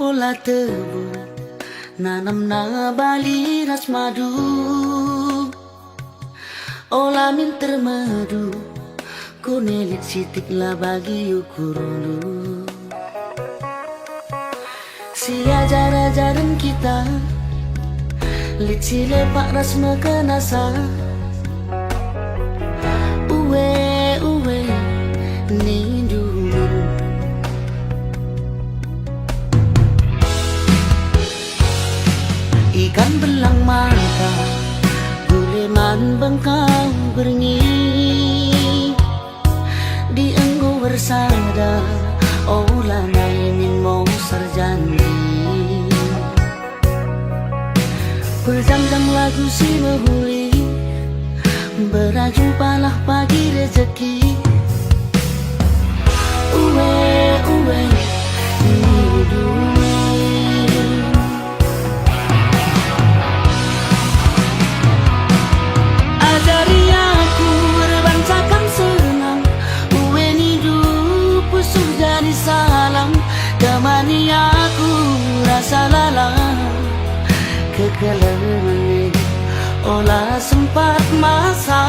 olah tebu nanam na bali ras madu olah minter madu kunelit sitik lah bagi ukurulu si ajar-ajaran kita lit si lepak ras mekenasa uwe uwe ni dulu ikan belang mata guleman bengkang berngi di engkau bersada olah nainin mau sarjani berjam-jam lagu si mehuli berajumpalah pagi rezeki uwe uwe nidu ajari aku berbancakan senang uwe nidu pusuh jadi salam temani aku rasa lalang kekelengan olah sempat masa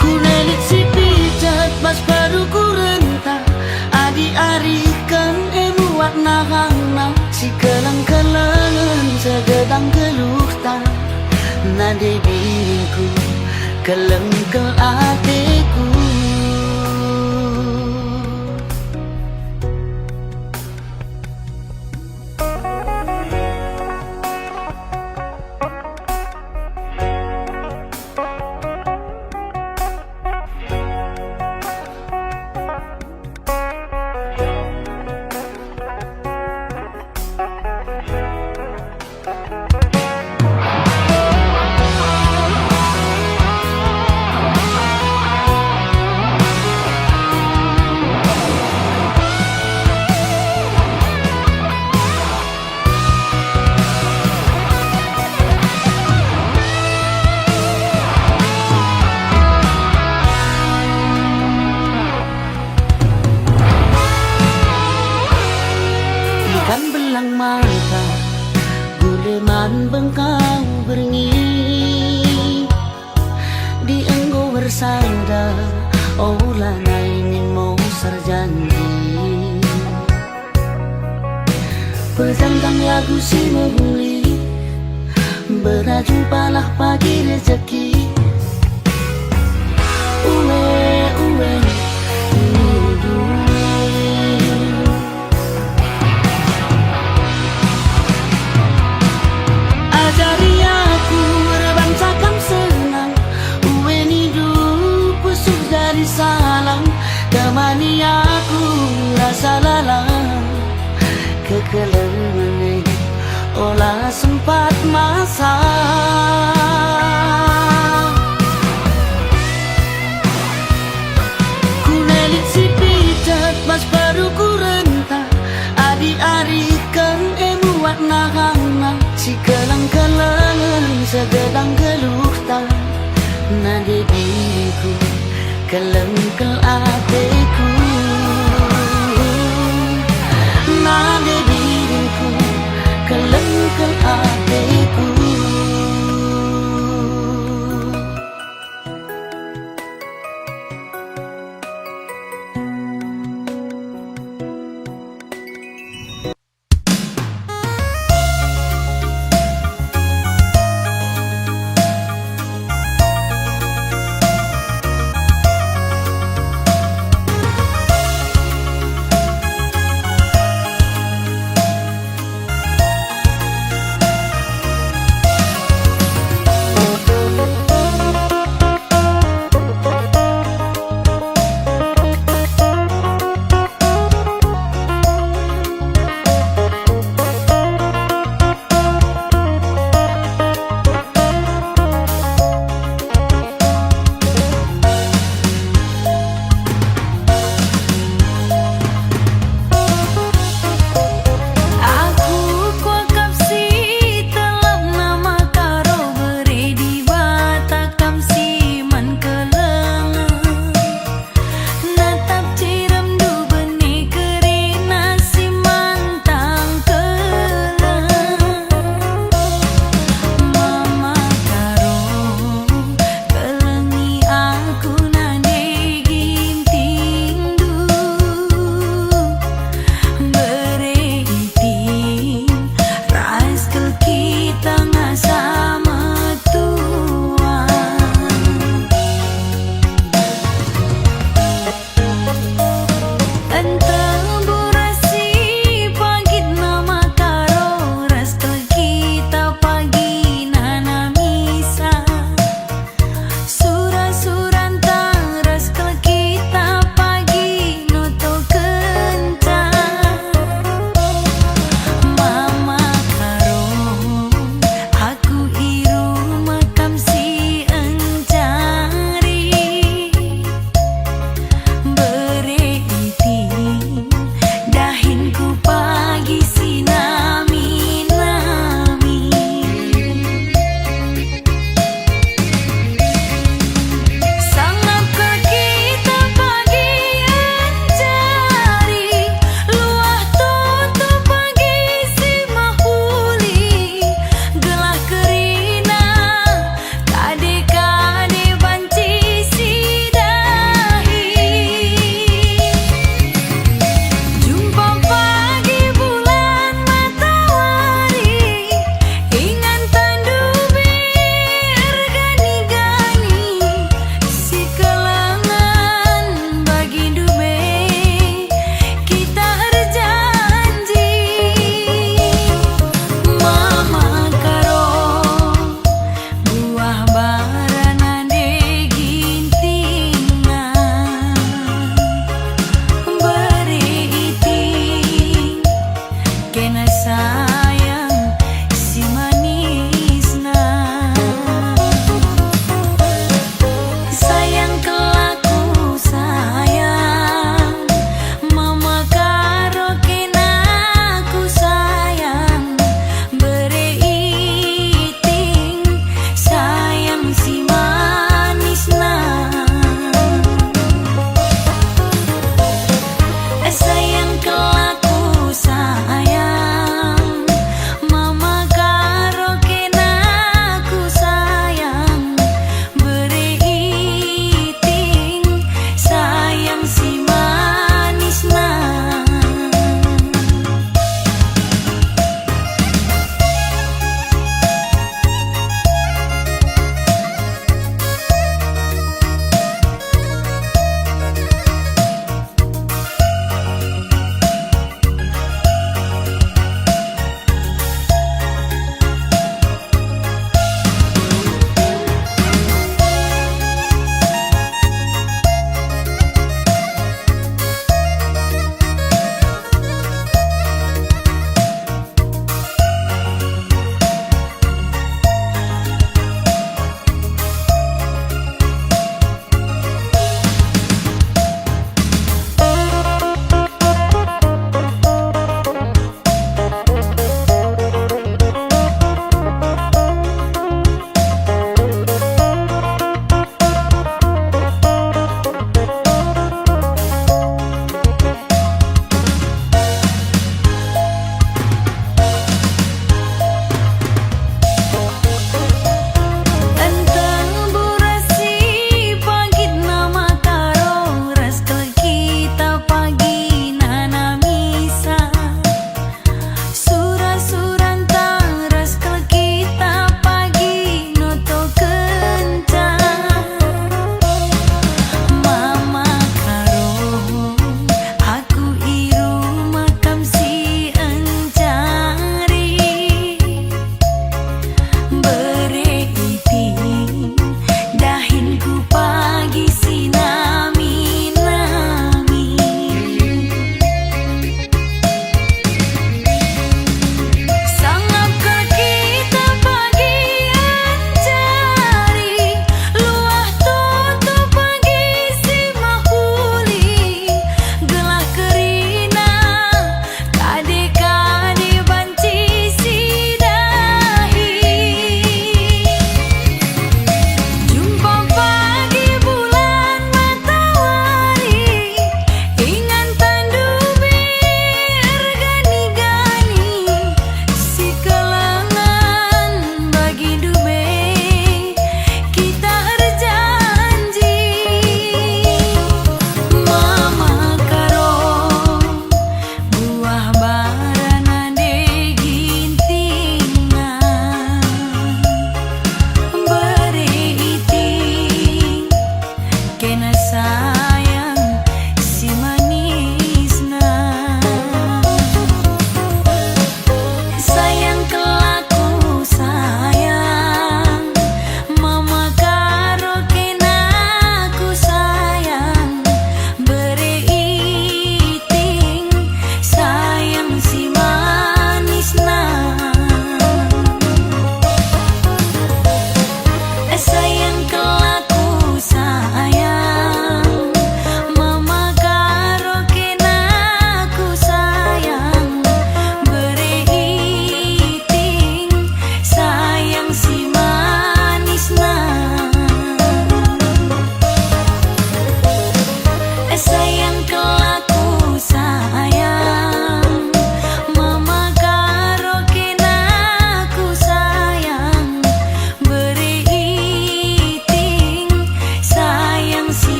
kunelit si pijat bas baru kurenta adi arikan emuat nahang si kelang-kelangan segedang geluh tak nade diriku kelengkel hatiku ikan belang mata guleman bengkang berngi di engkau bersandar olah nainin mau sarjani berjam-jam lagu si mehuli berajumpalah pagi rezeki uwe uwe nidu ajari aku berbancakan senang uwe nidu pusuh jadi salam temani aku rasa lalang kekelengan olah sempat masa kunelit si pijat bas baru kurenta adi arikan emuat nahang si kelang-kelangan segedang geluh tak nade diriku kelengkel hatiku nade diriku kelengkel hatiku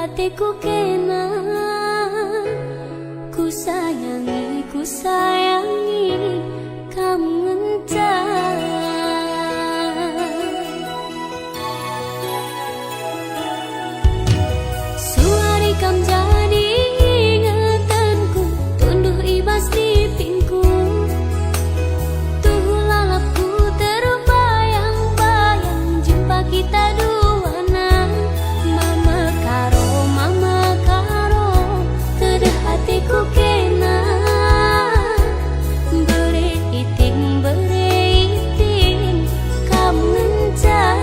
hatiku kena. Ku sayangi kamu entah. Suari kam jadi ingatanku, tunduh ibas di pingku. Tuh lalapku terbayang-bayang jumpa kita dua nang. Mama karo, kedah hatiku kena. Beriting, kamu entah.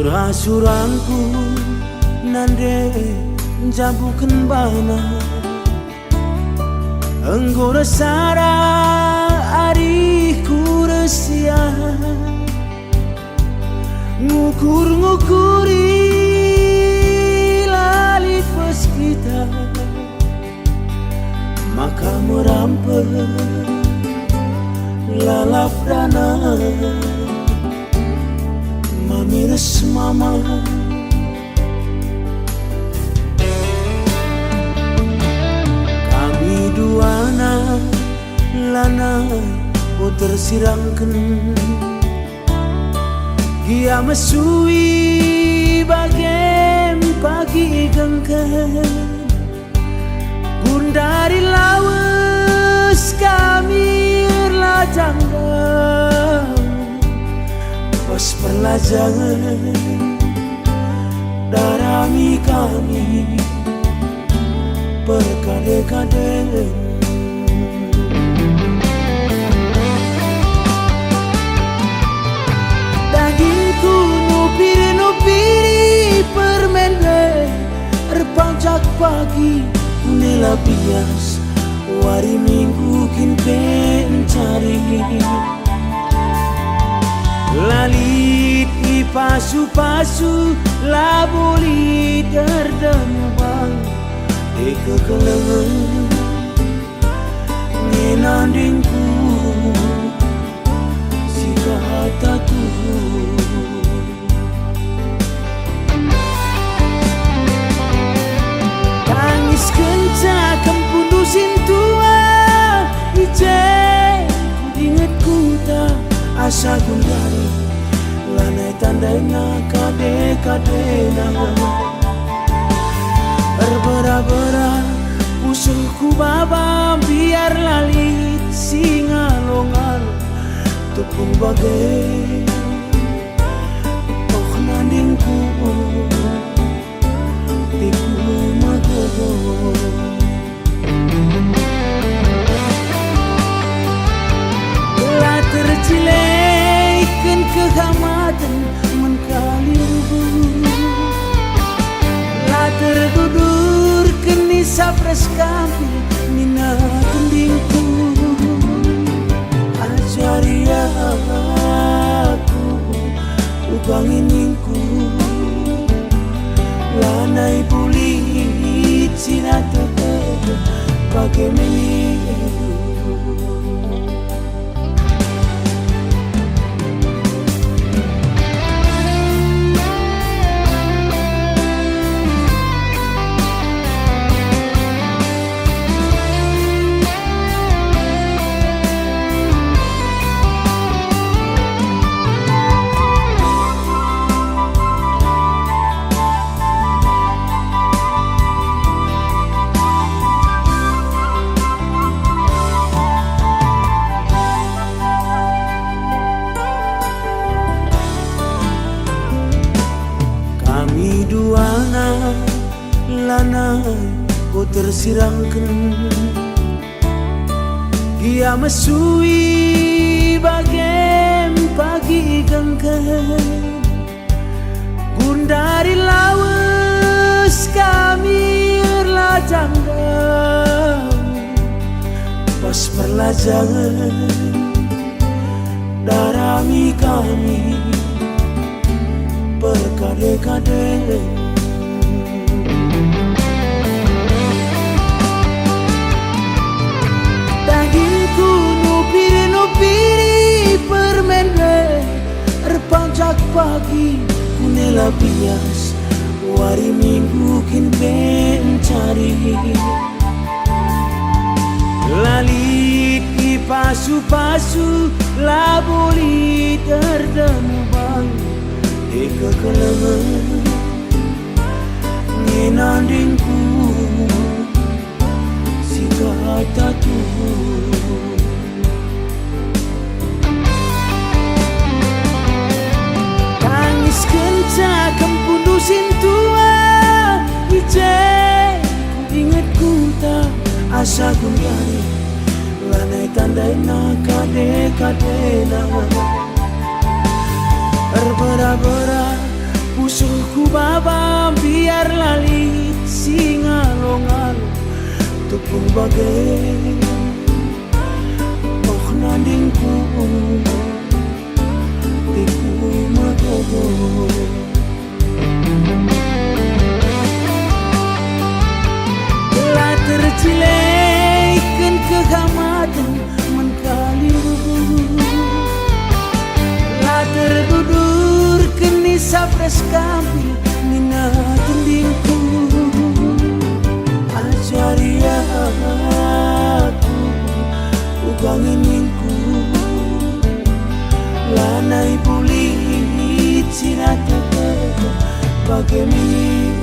Surah-surahku nande jabukan bana Anggora sara ariku resia ngukur-ngukuri lali pas kita maka merampok lalap dana mamiras mama. Kami duana lana o tersirangkan Gia mesui bagem pagi gengken Gundari lawas kami erlajangga Pas perlajangan darami kami berkade-kade dagingku nupiri permen erpanjak pagi unela bias wari minggu kin pencari lalit i pasu-pasu laboli dardamubang di kekelengan nginandingku sika hatatu tangis kencak kempundusin tua ije inget kuta asa gundari lanai tandanya kade-kadena berbera-bera musuhku baba biar lalit singa longan tepung bagai oh nandingku tiku magogo telah tercilekan kehamatan menkaliru telah terdudur kenisap reskampi nina kendingku ajari aku ubangininku lanai bulit sinatete bagai meniru duana lana ko tersirangkan Gia mesui bagem pagi gengken Gundari lawas kami erlajangga Pas perlajangan darami kami berkade-kade dagingku nupiri permen erpanjak pagi kunela bias wari minggu kin pencari lalit i pasu-pasu laboli dardamubang di kekelengan nginandingku sika hatatu tangis kencak kempundusin tua ije inget kuta asa gundari lanai tandanya kade-kadena berbera-bera musuhku baba biar lalit singa longan tepung bagai Wanginginku lanai pulit sirate bagaimana.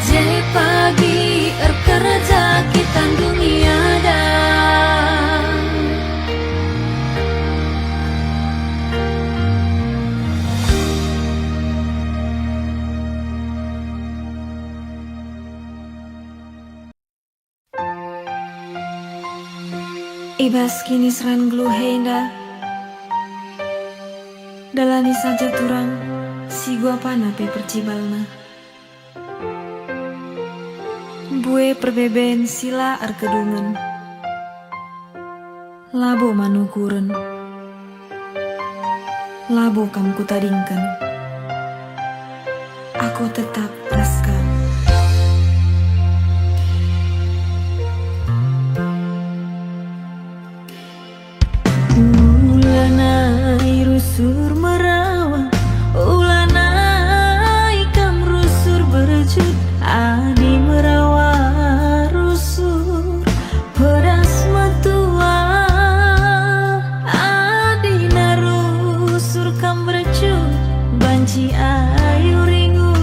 Je pagi kerja kita dunia dah. Ibas kini seran gelu henda dalani saja turang si gua panape percibalna bue perbeben sila arkedungan labo manukuren labo kam kutadingkan aku tetap raska. Ulanai rusur merawa, ulanai kam rusur berjut, adi merawa rusur pedas matua, adi narusur kam berjut banci ayu ringu,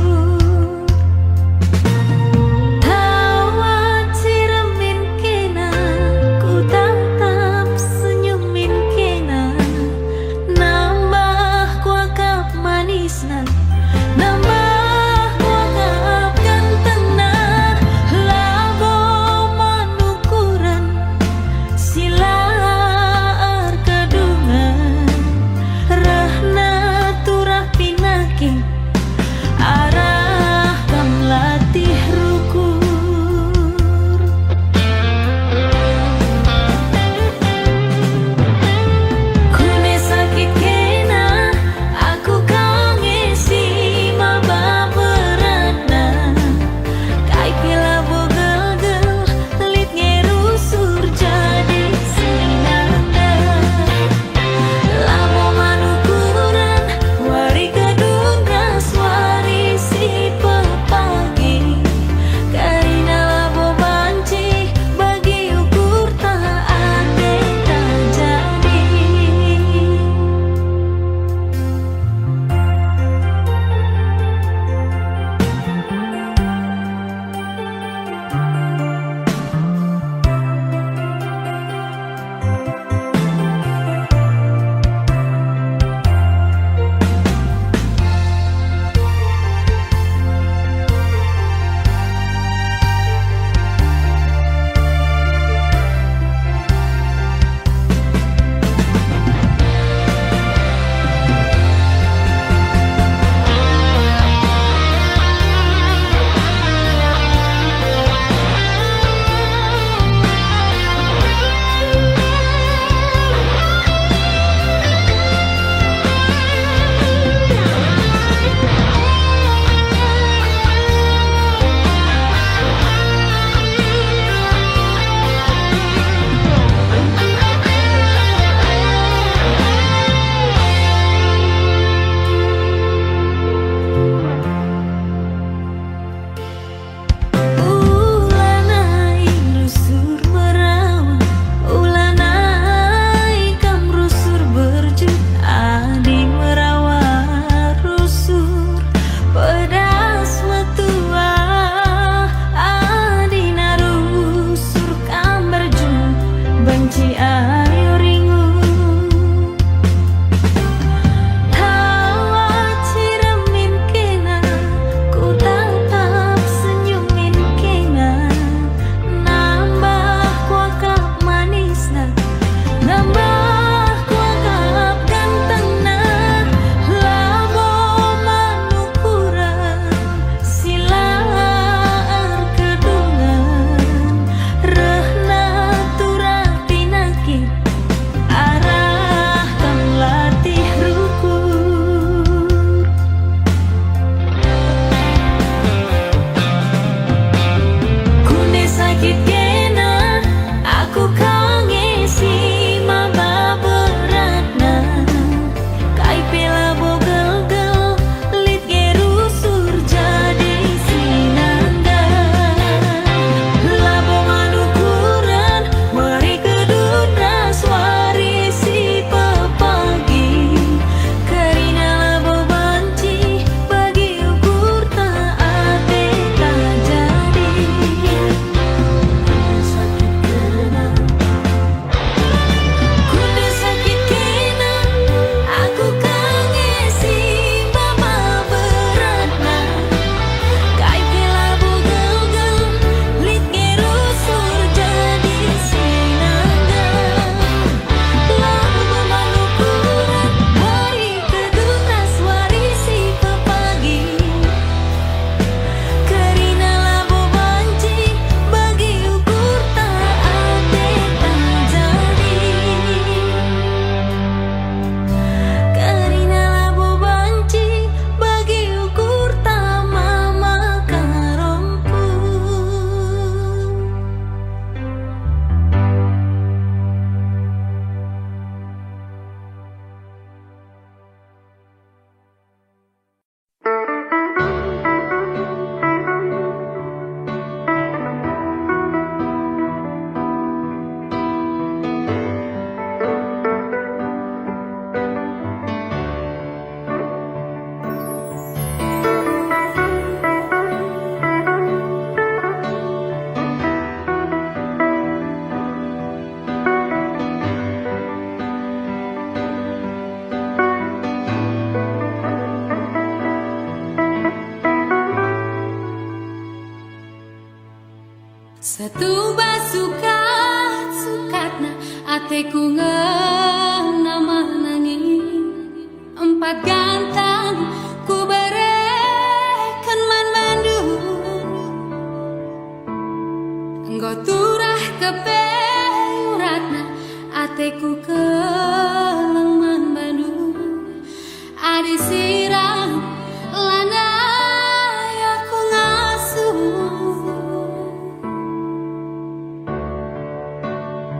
Satu basukat sukatna ateku ngena manangin empat gantang ku berekan man Bandung enggo turah kepeuratna ateku keleng man Bandung adi sirang lanai aku ngasuh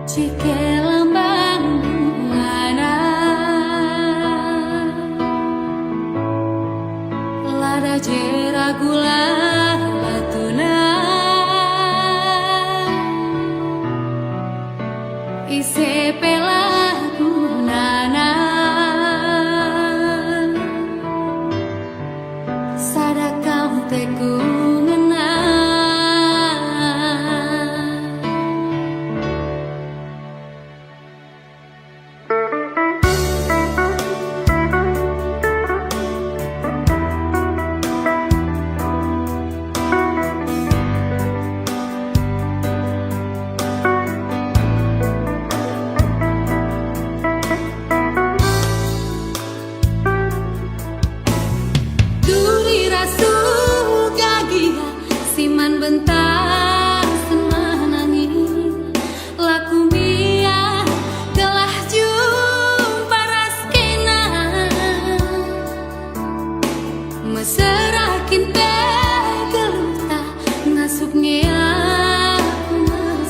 jika lambang bungana lada jera gula latuna ise pelaku nana sadakam teku ngena siman bentar semanangin laku mia telah jumpa raskena meserakin pegeluta ngasuknya aku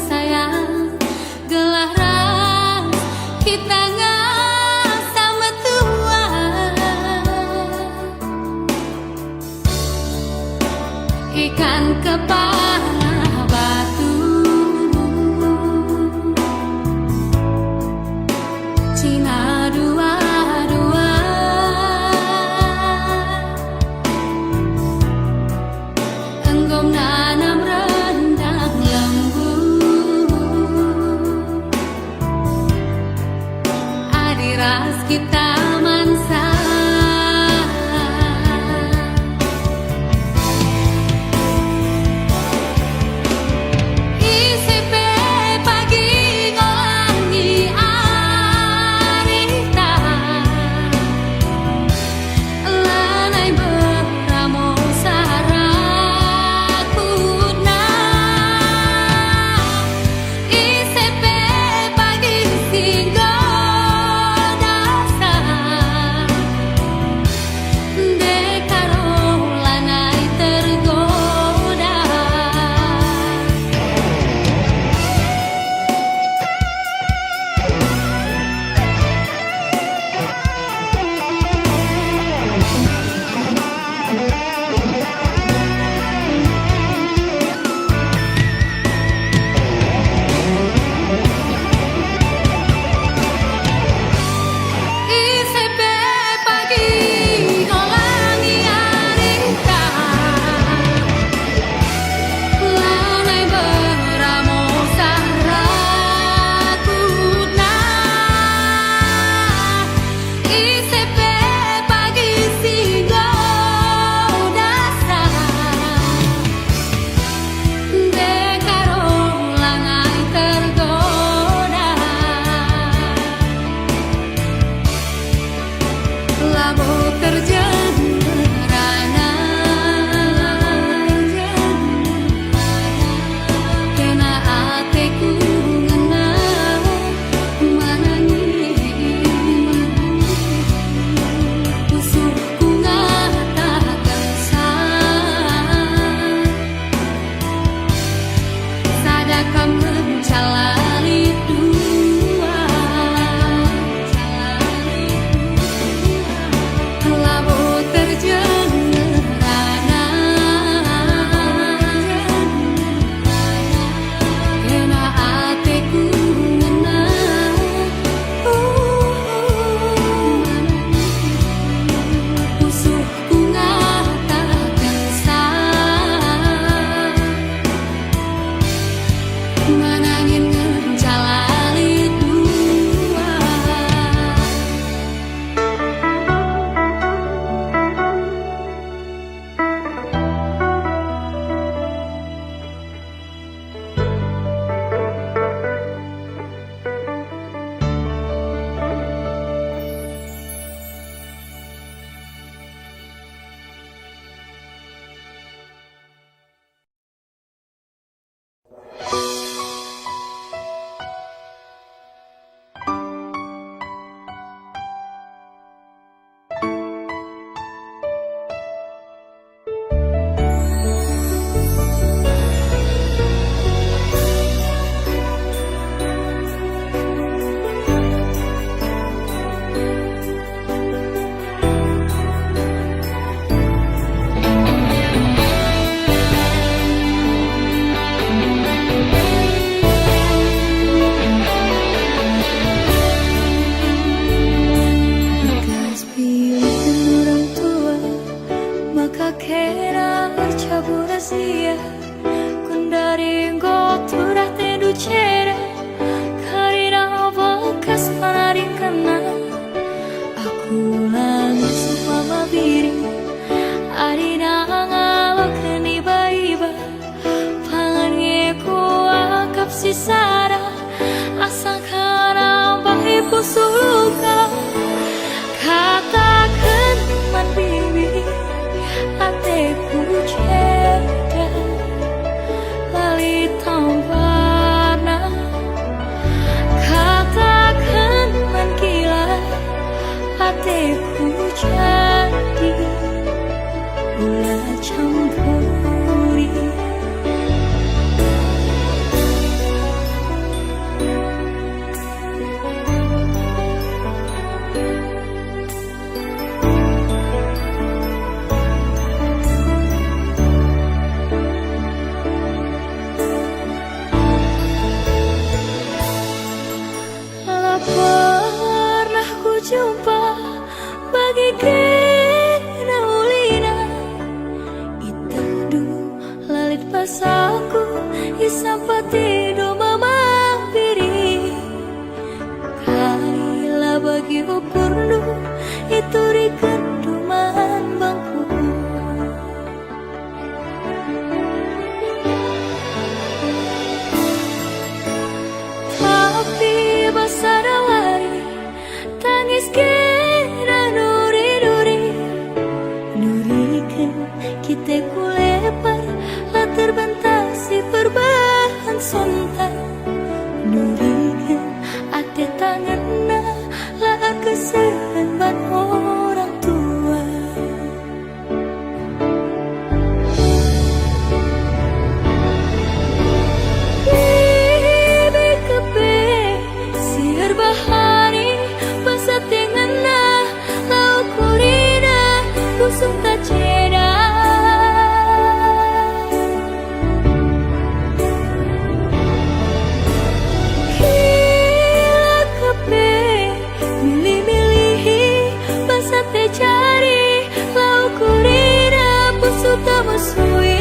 sayang gelah ras kita sama tua ikan kepala batu Cina dua-dua enggom nanam rendang lembu adiras kita mansa Kundaringo turah tedu cera karina bekas panaring kana aku langis mama biri arina ngalok keni baiba pangan ngeku akap sisara asang kana bahi pusuluka katakan man bibi ateku ceda lali tambarna katakan man gila ateku jadi ulah campuri pernah ku jumpa bagaikan ulina itendu lalit pasaku isampati do mama biri kaila bagi ukurnu itu rikeduman bangku tapi basarawari tangis kira nuri-nuri nurikan kita kulepar lah terbentasi perbahan sontak nurikan ate tanganna lah keserban orang tua bahari pasat dengan lau kurina busuk tak ceda kila kepe milih-milihi pasat cari lau kurina busuk tak musui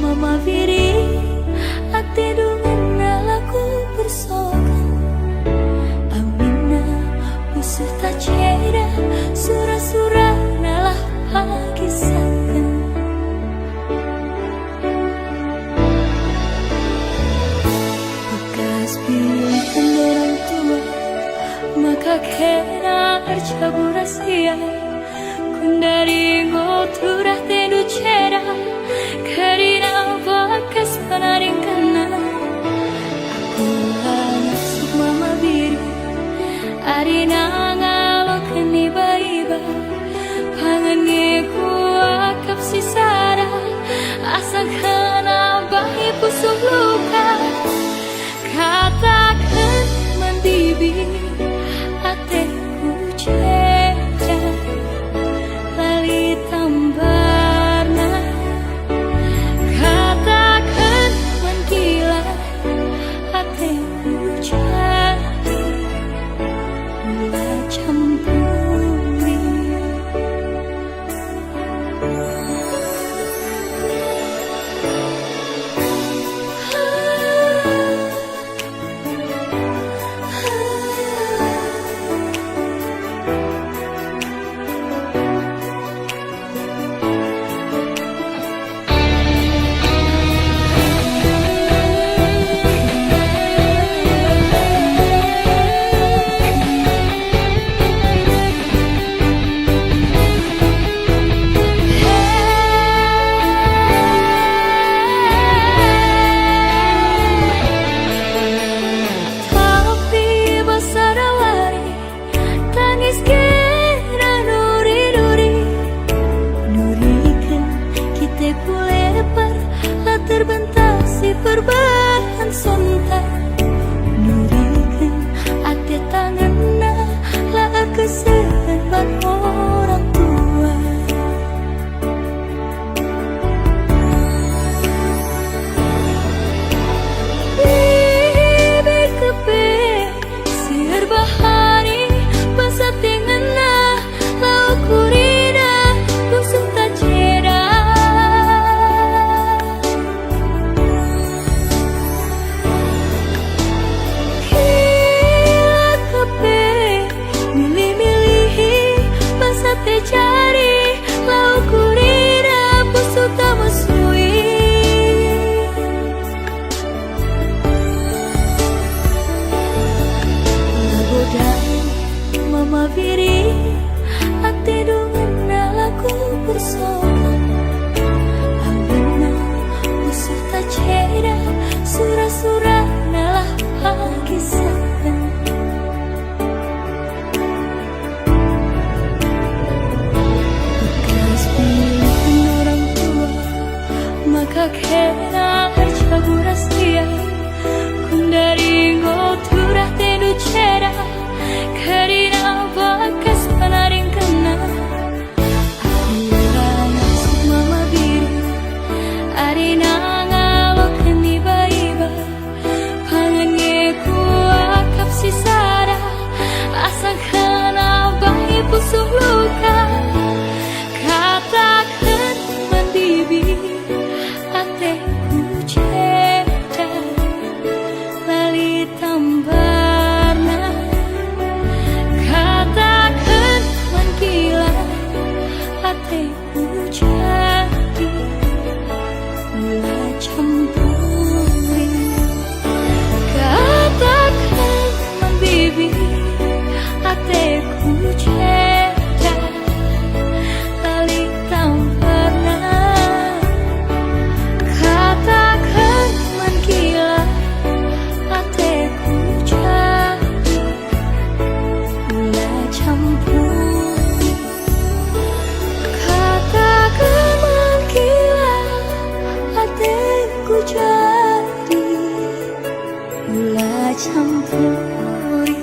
mama viri ate dungan nalaku bersokan amina musuh tak cera surah-surah nalah pakisakan bekas pilihan orang tua maka kena arcabu rahasia kundaringo turah tedu cera karina bekas panaring kana aku langsung mama biri arina ngalok keni baiba pangan ngeku akap sisara asang kana bahi pusuk luka katakan mandibi ateku ceda lali tambarna katakan menggila hatiku jadi mulai campuri cari lau kurira pusu tamusui Labodai mama viri ate dungana laku bersama Ambena pusu tacera sura-sura nalah kisah Kakena arcaburas dia Kundari ngoturah tenu cera Karina bakas panaring kena Arina mama biri Arina ngalokan iba-iba Pangannya kuakap si Sara Asang kena bayi pusuh luka Katakan mandibi Ateku ceda lali tambarna Katakan mangkila Ateku jadi mula campuri Katakan mambibi Ateku ceda lali tambarna Katakan mangkila ateku jadi mula campur Katakan mangkila ateku jadi mula campuri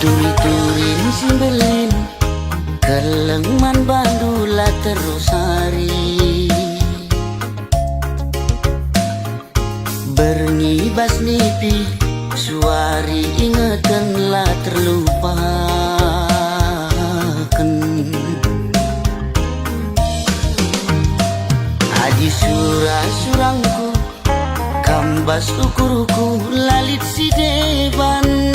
Turi-turin simbelin Kelengman bandula terus hari Berngibas nipi Suari ingetanlah terlupakan Aji surah-surangku Kambas ukuruku lalit si deban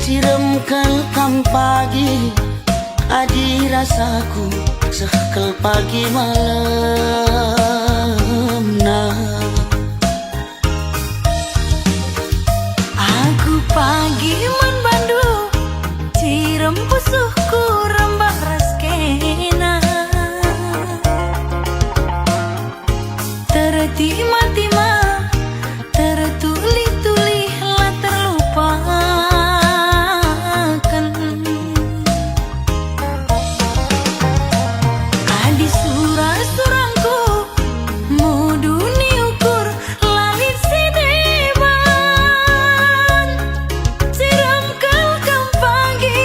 Siremkan kam pagi Adi rasaku Sekel pagi malam nah Aku pagi man bandu Cirem pusuhku rembak raskena Tertima-tima Tertuli-tuli lah terlupakan Adi surah-surangku Muduni ukur langit si deban Siram kelkam pagi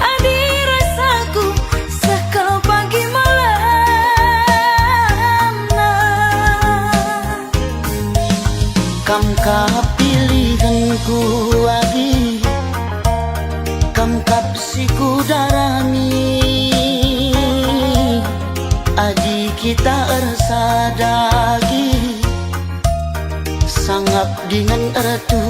Adi rasaku sekal pagi malam Kam kapilihanku lagi Kam kapsiku darami Adi kita ersadagi Sangap dengan ertuan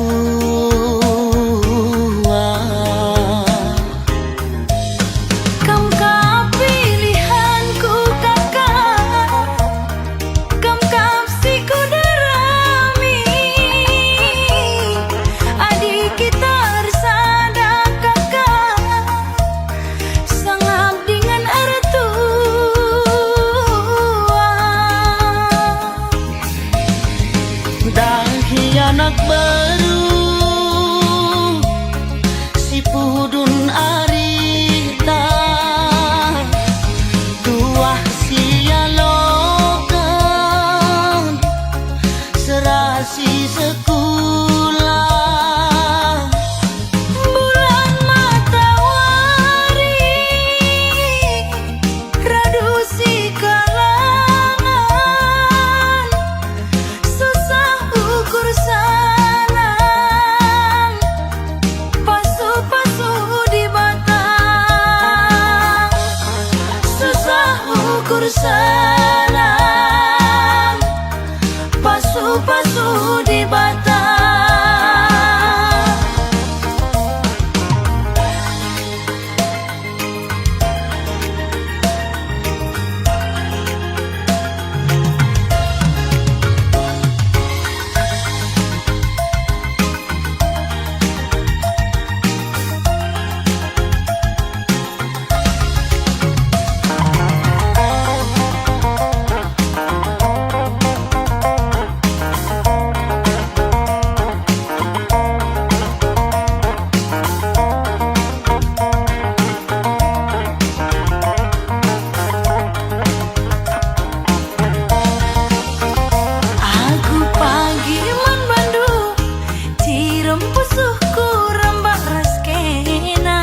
rempusuhku rembak raskena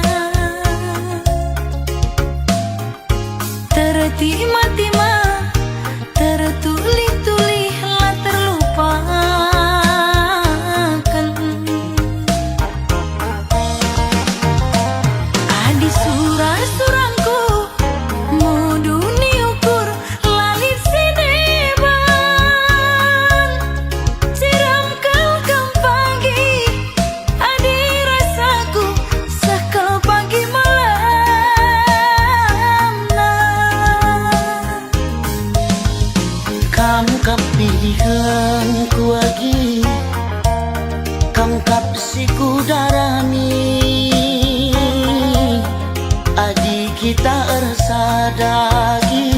tertima-tima tertulih-tulih lah terlupakan. Adi surah-surangku muduni ukur lalit sineban siram kal pagi adi rasaku sakal pagi malam nah. Kamu kap pilihanku lagi, kamu kap siku darami, adi kita ersadagi,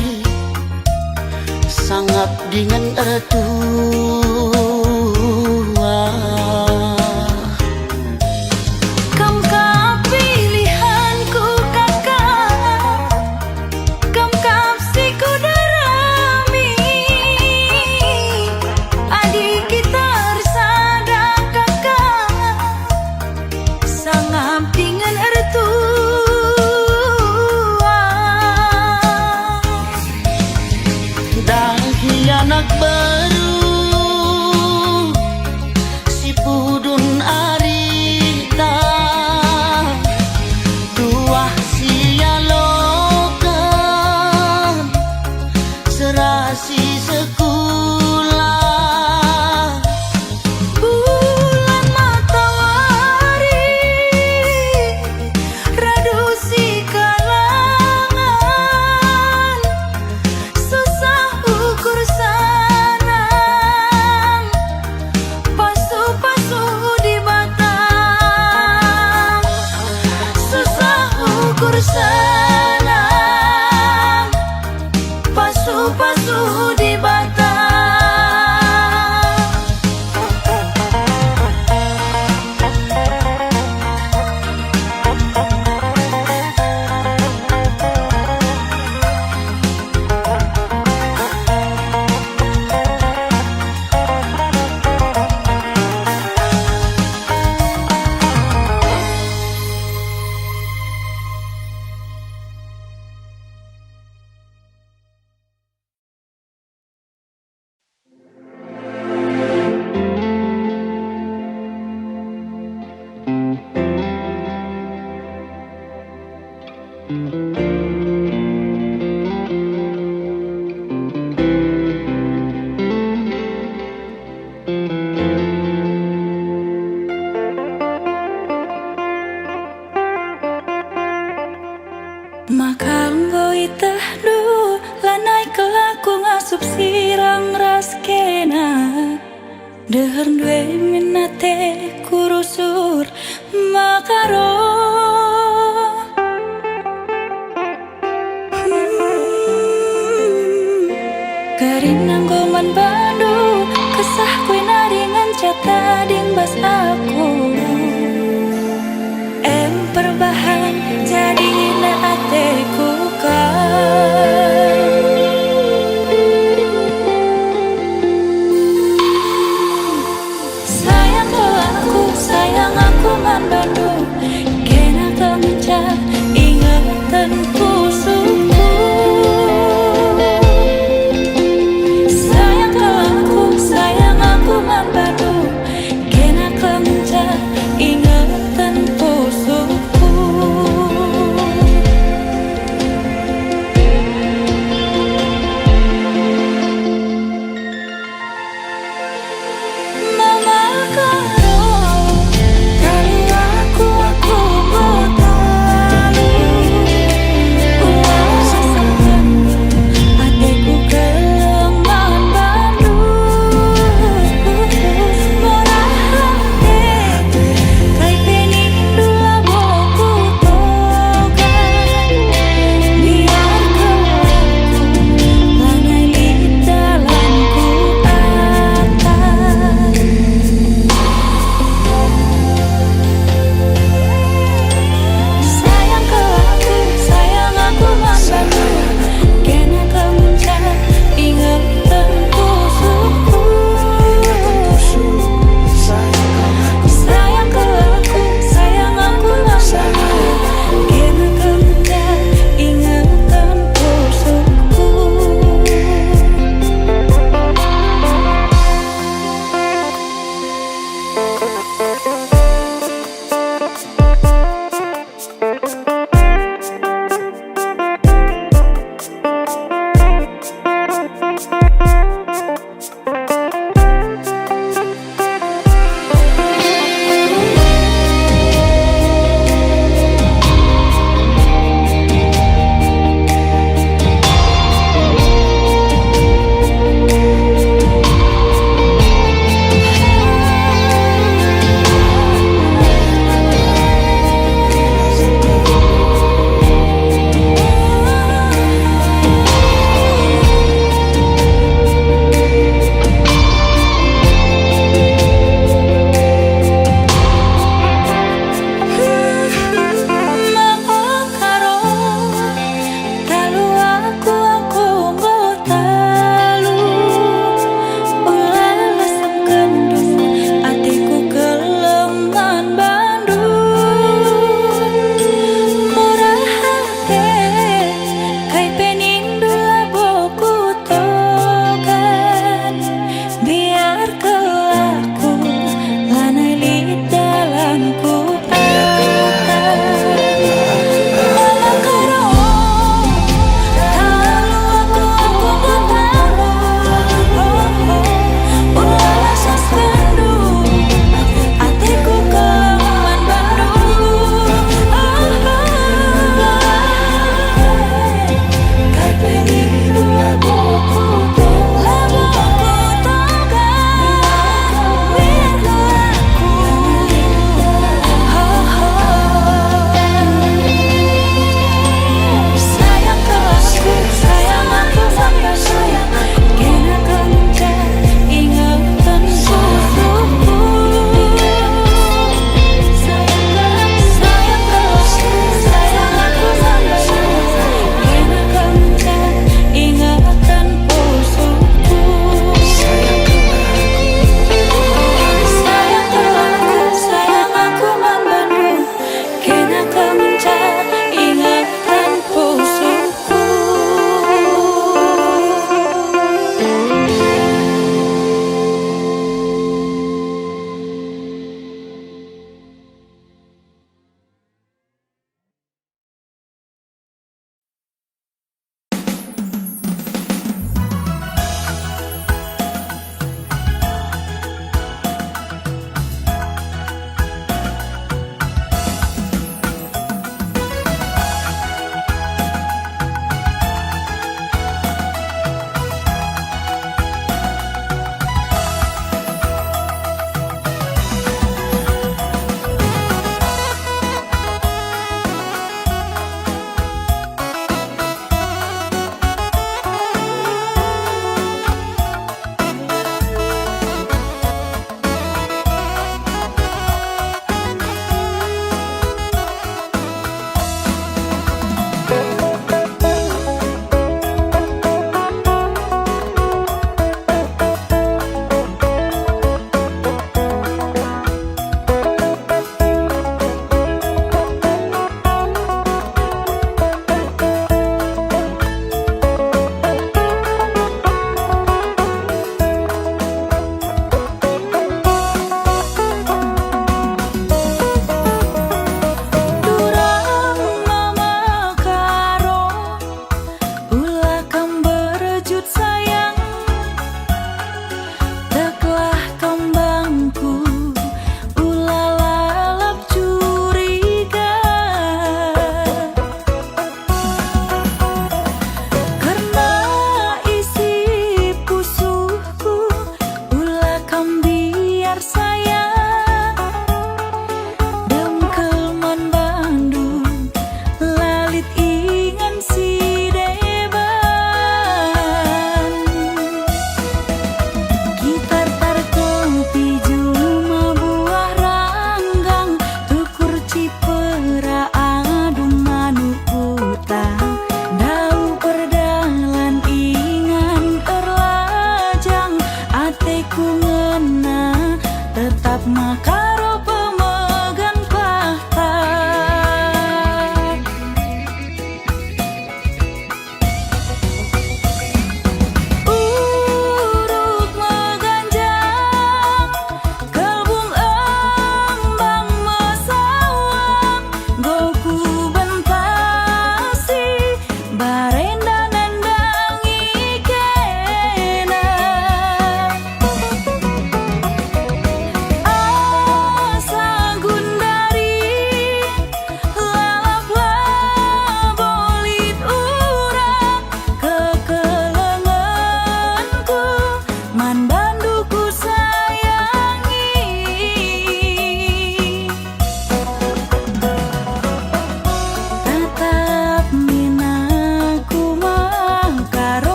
sangat dengan ertua. Kam kap pilihanku kakak, kam kap siku darami, adik kita bersada kakak, sangat dengan ertua. Dahi anak baru si pudun arita tuah sia lokan serasi sekolah Bulan matahari radusi kalangan susah ukur sanang pasu-pasu di batang susah ukur sanang pasu-pasu di batang. Makanggo itah du lanai kelaku ngasup sirang raskena dehern due minate kurusur makaro Karinanggoman bandu kesah kue naringan cata dingbas aku perbahan jadi naateku kan sayang lo aku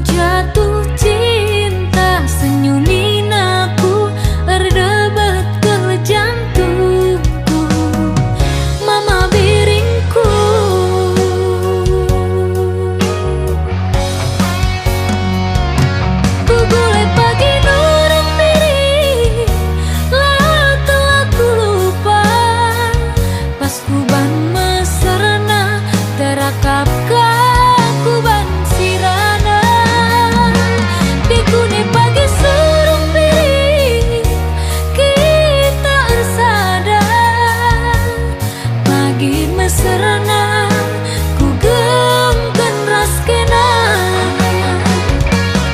jatuh cinta, senyumin aku, berdebat ke jantungku. Mama biringku, ku golek pagi nurung diri, lah telah ku lupa. Pas ku ban mesrena, terakap ku ban sirana. Dikune pagi surung diri, kita ersada. Pagi mesrena, ku gengken raskena.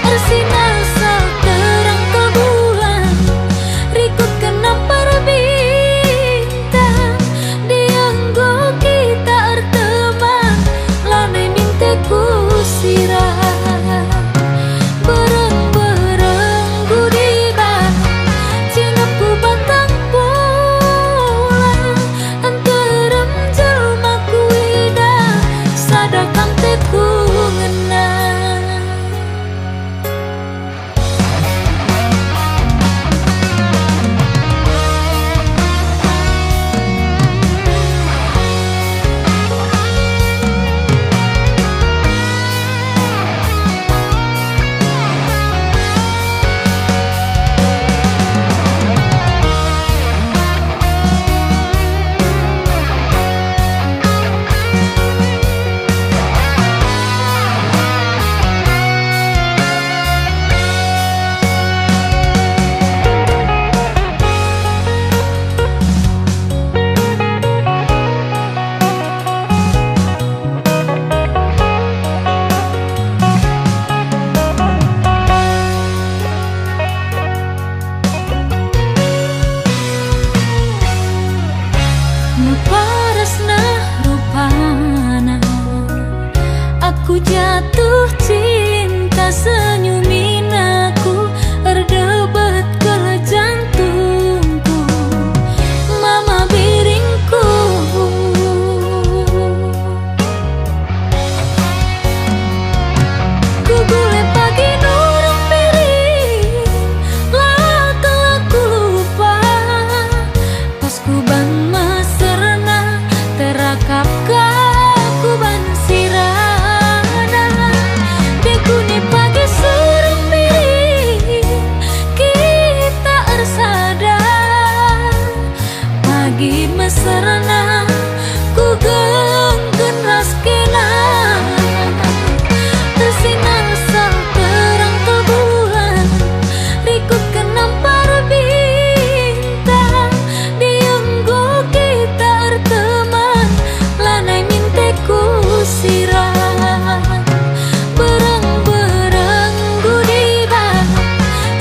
Ersina sal terang ke bulan, rikut kenampar bintang. Dianggo kita erteman, lanai minteku sirah. Bereng-bereng gudibah, cinapku batang pulang. Anterem jelmaku ida, sadakam teku ngenang. Parasna rupana, aku jatuh cinta, senyumin aku, berdebat ke jantungku. Mama biringku, ku golek pagi nurung diri, lah telah ku lupa. Pas ku ban mesrena, terakap ku ban sirana. Dikune pagi surung diri, kita ersada. Pagi mesrena, ku gengken raskena. Tersinar sal terang ke bulan, rikut kenampar bintang. Dianggo kita erteman, lanai minteku sirah. Bereng-bereng gudibah,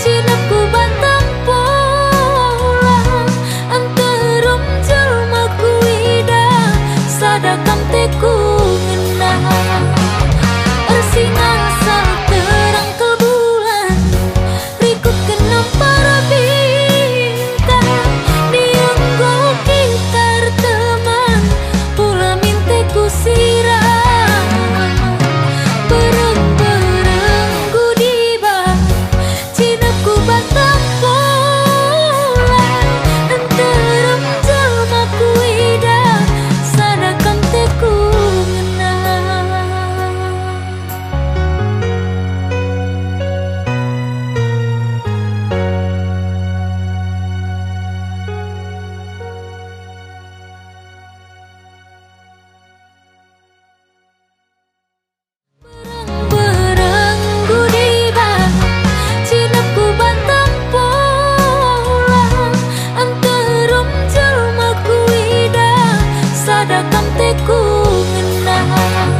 cinapku batang pulang. Anterem jelmaku ida, sadakam teku ngenang. Ersingan sal terang ke bulan, rikut kenampar bintang. Dianggo kita erteman, pula minteku sirah. Bereng-bereng gudibah, cinapku batang pulang. Anterem jelmaku ida, sadakam teku ngenang. Bereng gudibah, cinapku batang pulang. Anterem jelmaku ida, sadakam teku ngenang.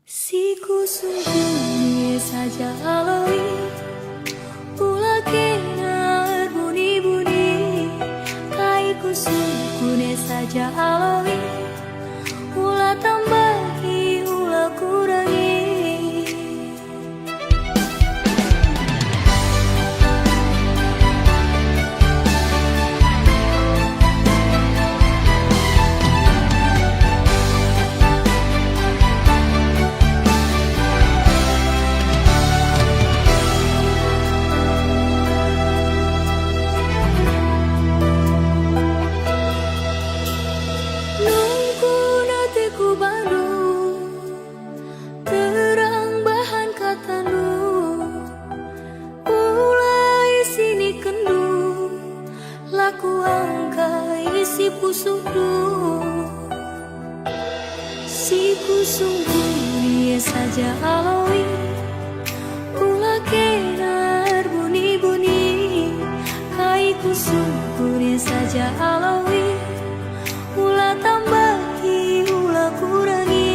Siku sungguh saja aloi, ulah kena bunyi-bunyi. Kaiku sungguh saja aloi, ulah tambahi, ulah kurangi. saja alawi Ula kenar bunyi-bunyi Kaiku syukuri saja alawi Ula tambahi, ula kurangi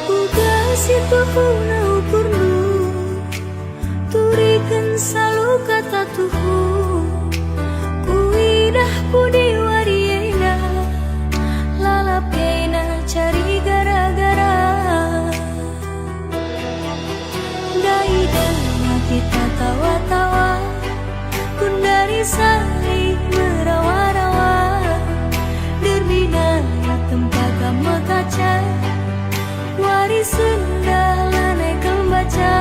Uga situ huna ukurnu Turikan selalu kata tuhu Kuidah pudi wariena Lalap kena cari gara-gara Daidana kita tawa-tawa Kundari saling merawa-rawa Derbina tempat kamu kaca Waris senda lanai kembaca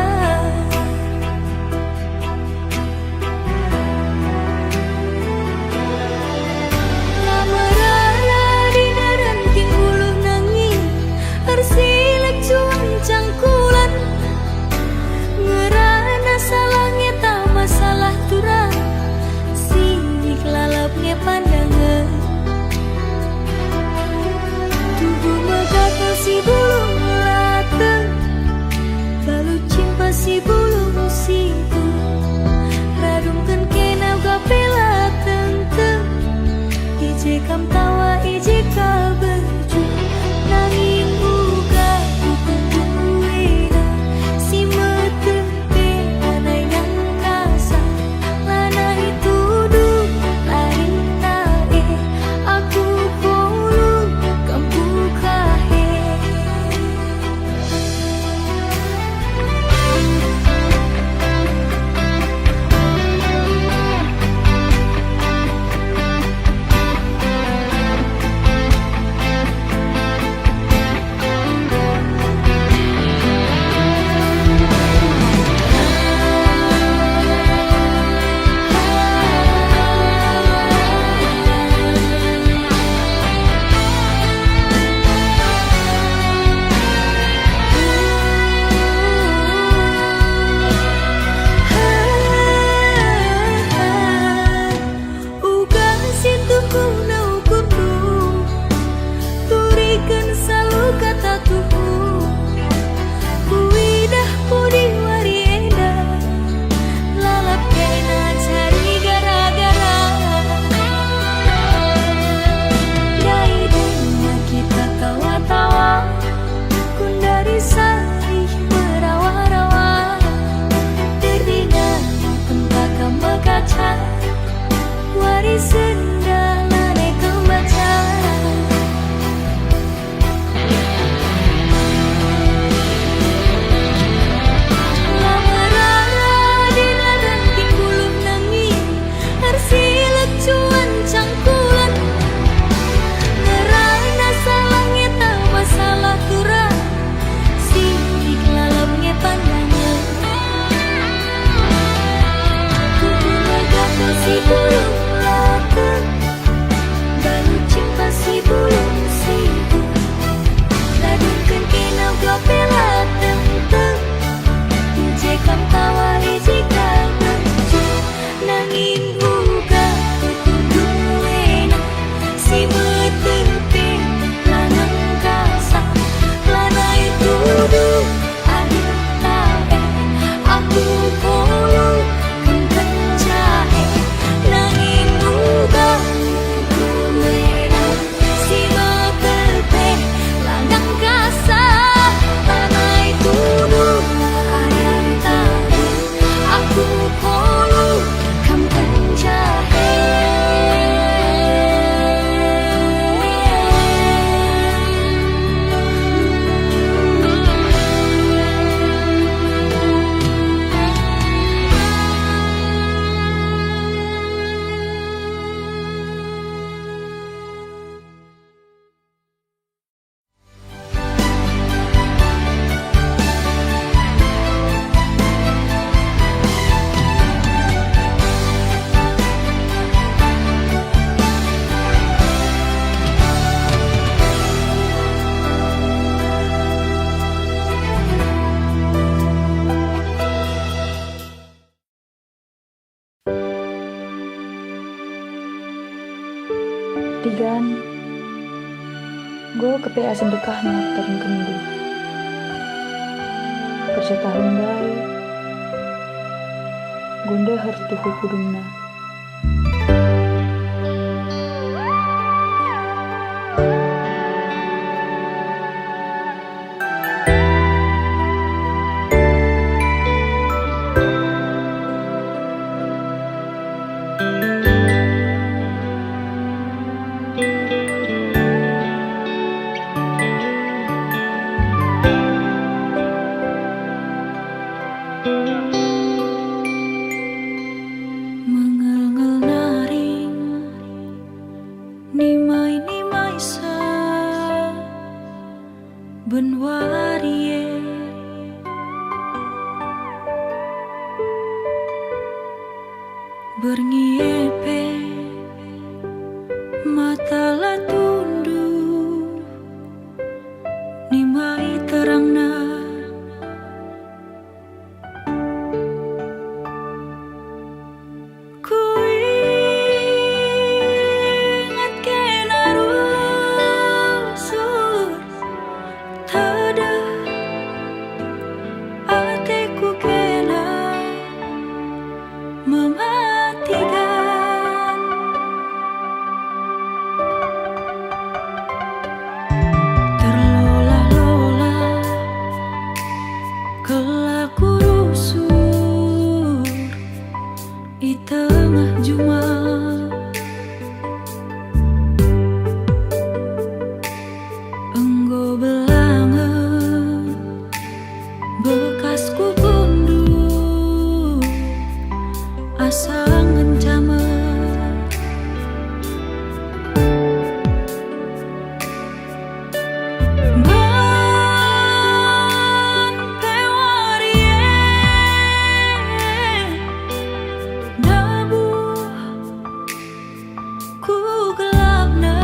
Tigan, go ke PA sedekahnya taring kendu. Kerja tahun gai, gonda harus tuhu pudungna. Mengel-ngel naring nimai-nimai sa benwarie berngiyepe mata la tunduh nimai terangna mematikan terlola-lola kelaku rusur di tengah Jumat enggo belangen bekasku gunduh asa ngencama ban pewarie dabu ku gelapna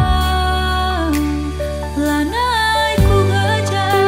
lanai ku gajah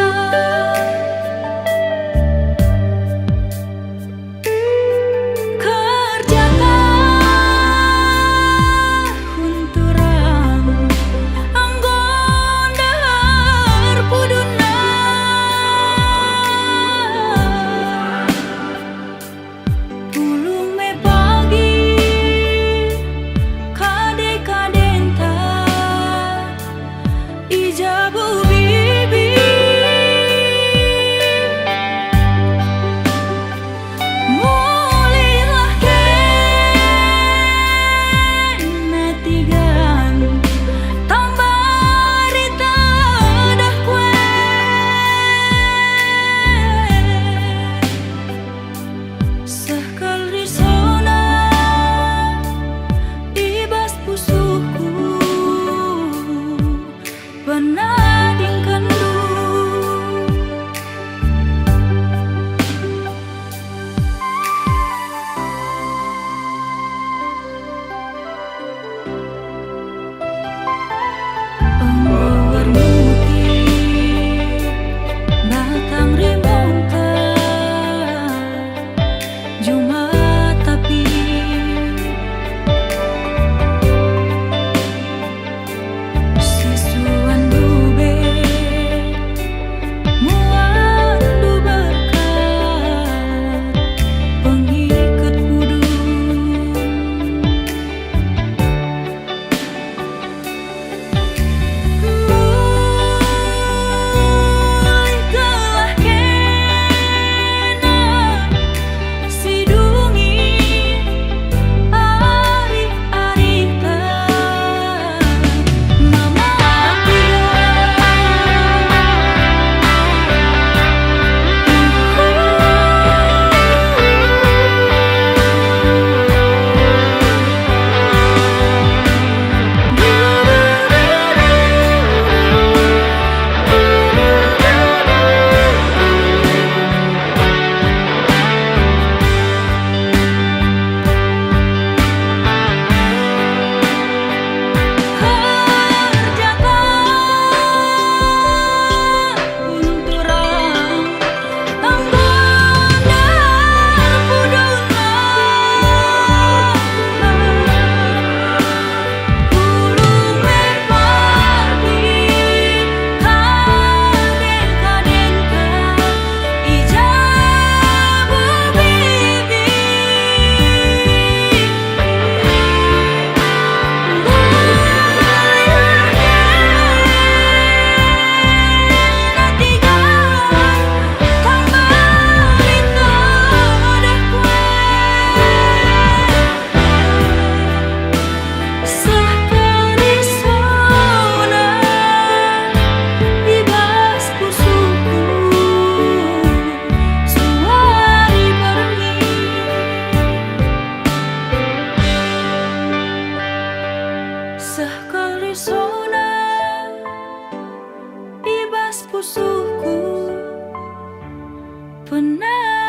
Sehkal risona ibas pusuku pernah